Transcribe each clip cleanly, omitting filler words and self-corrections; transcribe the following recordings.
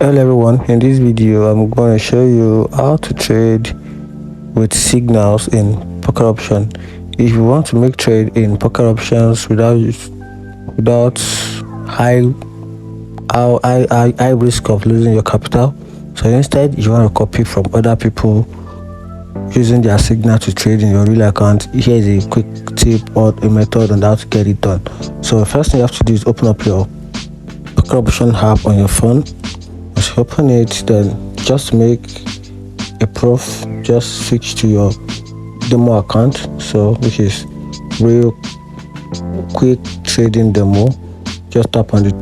Hello everyone, in this video I'm going to show you how to trade with signals in poker option. If you want to make trade in poker options without high risk of losing your capital, so instead you want to copy from other people using their signal to trade in your real account, here is a quick tip or a method on how to get it done. So first thing you have to do is open up your poker option app on your phone. Once you open it, then just make a proof, just switch to your demo account, so which is real quick trading demo. Just tap on it.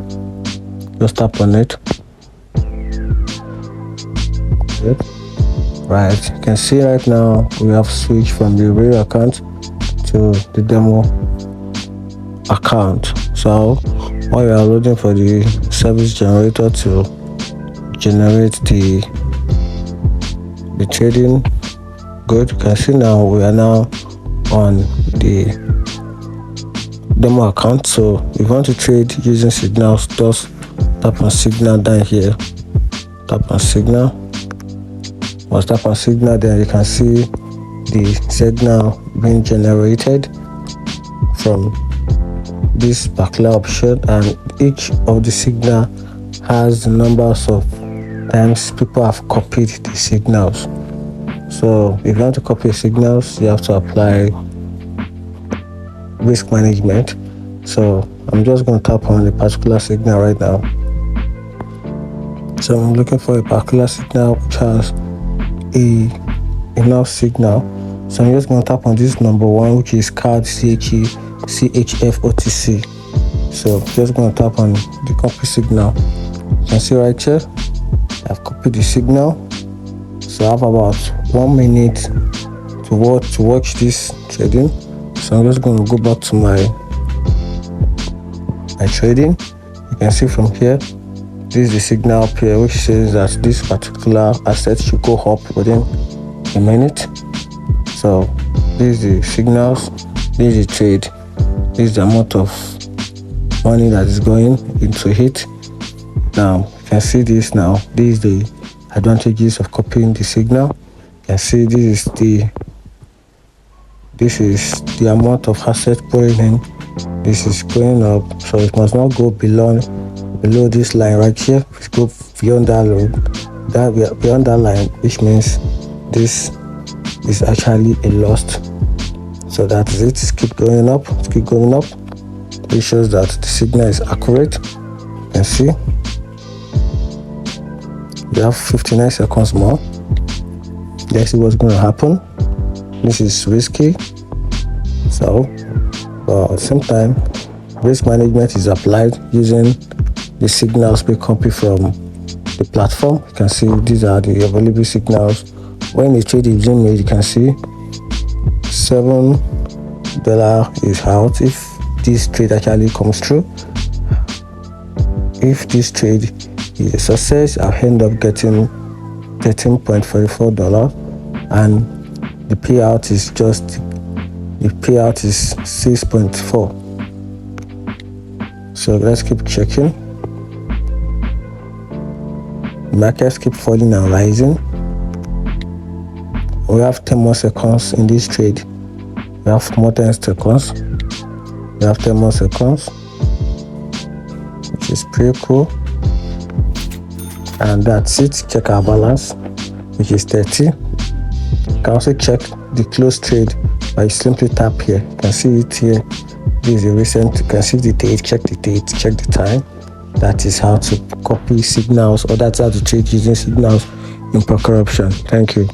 Right, you can see right now we have switched from the real account to the demo account. So while we are loading for the service generator to generate the trading good, you can see now we are now on the demo account. So if you want to trade using signals, just tap on signal down here. Tap on signal. Once tap on signal, then you can see the signal being generated from this particular option, and each of the signal has the numbers of times people have copied the signals. So if you want to copy signals, you have to apply risk management. So I'm just going to tap on the particular signal right now. So I'm looking for a particular signal which has enough signal. So I'm just going to tap on this number one, which is card CHFOTC. So just going to tap on the copy signal. You can see right here I've copied the signal. So I have about 1 minute to watch this trading. So I'm just going to go back to my trading. You can see from here, this is the signal up here which says that this particular asset should go up within a minute. So this is the signals, this is the trade, this is the amount of money that is going into it. Now you can see this now. This is the advantages of copying the signal. You can see this is the amount of asset pouring in. This is going up, so it must not go below this line right here. If it go beyond beyond that line, which means this is actually a loss. So that is it. Keep going up. It shows that the signal is accurate. You can see we have 59 seconds more. Let's see what's going to happen. This is risky, so but at the same time risk management is applied using the signals we copy from the platform. You can see these are the available signals. When the trade is being made, you can see $7 is out if this trade actually comes through. If this trade is a success, I'll end up getting $13.44, and the payout is 6.4. So let's keep checking. Markets keep falling and rising. We have 10 more seconds in this trade. We have more 10 seconds. We have 10 more seconds, which is pretty cool. And that's it. Check our balance, which is 30. You can also check the close trade by simply tap here. You can see it here. This is the recent. You can see the date. Check the date. Check the time. That is how to copy signals, or that's how to trade using signals in poker option. Thank you.